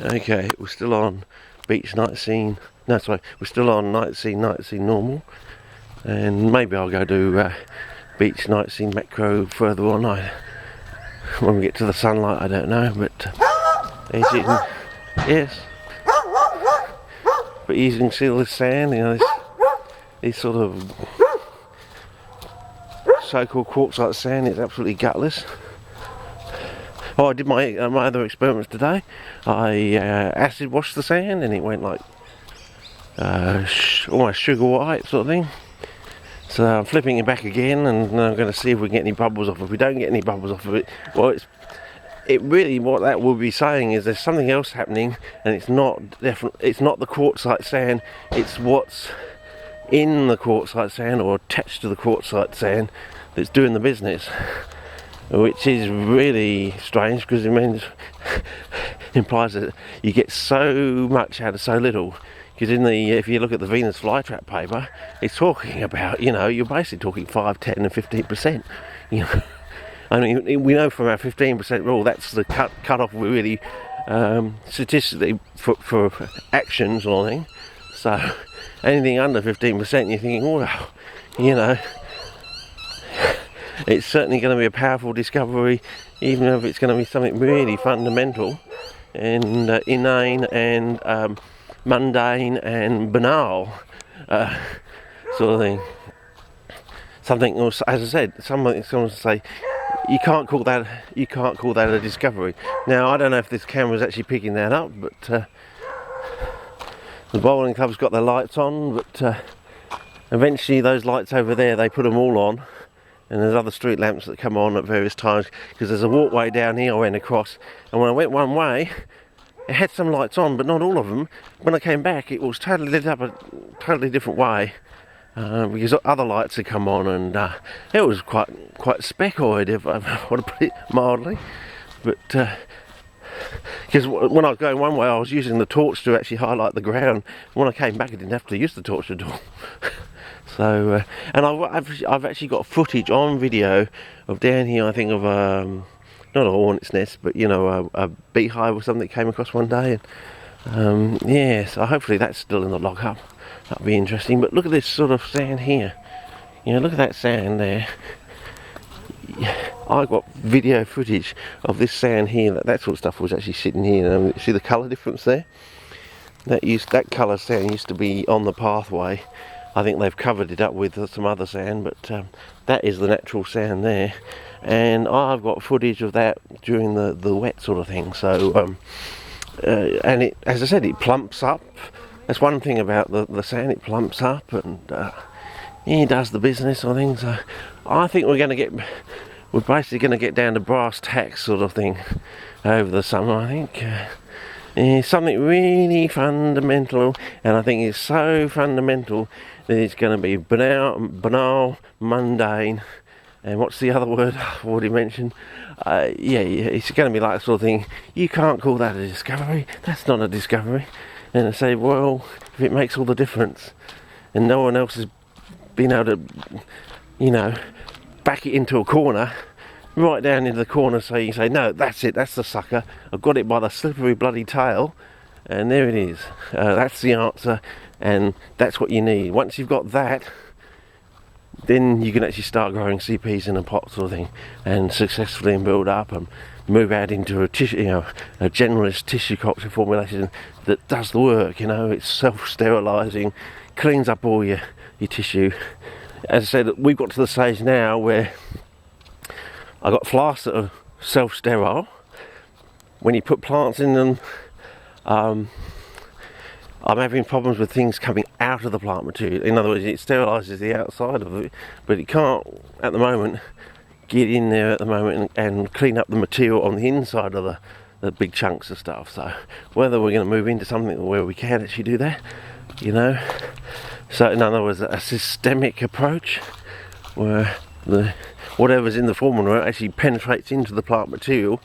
Okay, we're still on beach night scene. No, sorry, we're still on night scene normal. And maybe I'll go do beach night scene macro further on. When we get to the sunlight, I don't know. But as you can, yes. But you can see all this sand, you know, this sort of so-called quartzite sand is absolutely gutless. Oh, I did my other experiments today. I acid washed the sand and it went like almost sugar white sort of thing. So I'm flipping it back again and I'm going to see if we can get any bubbles off it. If we don't get any bubbles off of it, well, it really, what that will be saying is there's something else happening, and it's not it's not the quartzite sand, it's what's in the quartzite sand or attached to the quartzite sand that's doing the business. Which is really strange because it means implies that you get so much out of so little. Because if you look at the Venus flytrap paper, it's talking about, you know, you're basically talking 5, 10 and 15%. You know, I mean, we know from our 15% rule that's the cut off really statistically for actions or anything. So anything under 15%, you're thinking, well, you know, it's certainly going to be a powerful discovery, even if it's going to be something really fundamental and inane and mundane and banal sort of thing. Something else, as I said, someone say you can't call that a discovery. Now I don't know if this camera's actually picking that up, but the bowling club's got their lights on, but eventually those lights over there, they put them all on. And there's other street lamps that come on at various times, because there's a walkway down here I went across, and when I went one way it had some lights on but not all of them. When I came back it was totally lit up a totally different way, because other lights had come on, and it was quite speckoid, if I want to put it mildly. But because when I was going one way I was using the torch to actually highlight the ground. When I came back I didn't have to use the torch at all. So, and I've actually got footage on video of down here, I think of not a hornet's nest, but you know, a beehive or something that came across one day. And yeah, so hopefully that's still in the lockup. That'll be interesting. But look at this sort of sand here. You know, look at that sand there. I got video footage of this sand here. That sort of stuff was actually sitting here. See the colour difference there? That colour sand used to be on the pathway. I think they've covered it up with some other sand, but that is the natural sand there. And I've got footage of that during the wet sort of thing. So, and it, as I said, it plumps up. That's one thing about the sand, it plumps up and it does the business sort of thing. So I think we're basically going to get down to brass tacks sort of thing over the summer, I think. It's something really fundamental, and I think it's so fundamental that it's going to be banal, mundane, and what's the other word I've already mentioned? Yeah, it's going to be like the sort of thing, you can't call that a discovery, that's not a discovery. And I say, well, if it makes all the difference, and no one else has been able to, you know, back it into a corner, right down into the corner, so you can say, no, that's it, that's the sucker, I've got it by the slippery bloody tail, and there it is. That's the answer, and that's what you need. Once you've got that, then you can actually start growing CPs in a pot sort of thing, and successfully build up and move out into a tissue, you know, a generalist tissue culture formulation that does the work. You know, it's self-sterilising, cleans up all your tissue. As I said, we've got to the stage now where I've got flasks that are self-sterile. When you put plants in them, I'm having problems with things coming out of the plant material. In other words, it sterilises the outside of it, but it can't, at the moment, get in there at the moment and clean up the material on the inside of the big chunks of stuff. So whether we're going to move into something where we can actually do that, you know. So in other words, a systemic approach where whatever's in the formula actually penetrates into the plant material,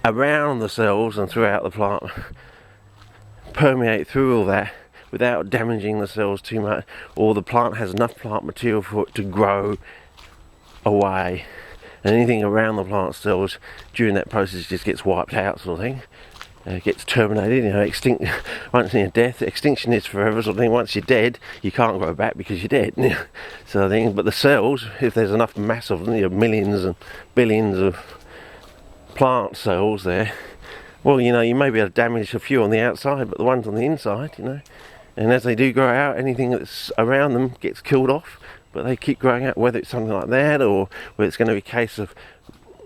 around the cells and throughout the plant, permeate through all that without damaging the cells too much, or the plant has enough plant material for it to grow away, and anything around the plant cells during that process just gets wiped out sort of thing. gets terminated, you know, extinct. Once you're death, extinction is forever sort of thing. Once you're dead, you can't grow back because you're dead. So I think, but the cells, if there's enough mass of them, you know, millions and billions of plant cells there, well, you know, you may be able to damage a few on the outside, but the ones on the inside, you know, and as they do grow out, anything that's around them gets killed off, but they keep growing out, whether it's something like that or whether it's going to be a case of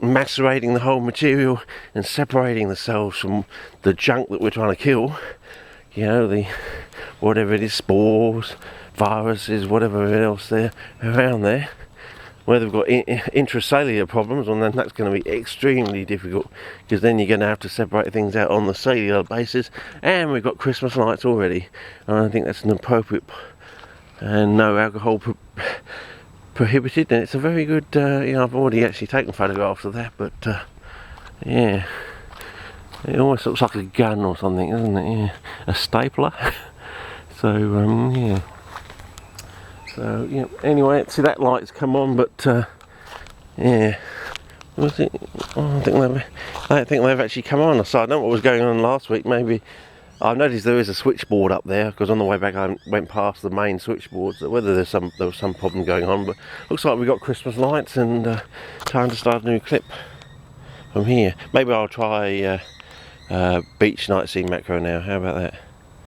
macerating the whole material and separating the cells from the junk that we're trying to kill, you know, the whatever it is, spores, viruses, whatever else there around there. Whether we've got intracellular problems, well, then that's going to be extremely difficult, because then you're going to have to separate things out on the cellular basis, and we've got Christmas lights already, and I think that's an appropriate, and no alcohol prohibited, and it's a very good, you know, I've already actually taken photographs of that, but yeah, it almost looks like a gun or something, doesn't it? Yeah, a stapler. So yeah. So yeah. Anyway, see that light's come on, but yeah. Was it? Oh, I don't think they've actually come on. So I don't know what was going on last week. Maybe I've noticed there is a switchboard up there, because on the way back I went past the main switchboard. So whether there was some problem going on, but looks like we got Christmas lights, and time to start a new clip from here. Maybe I'll try beach night scene macro now. How about that?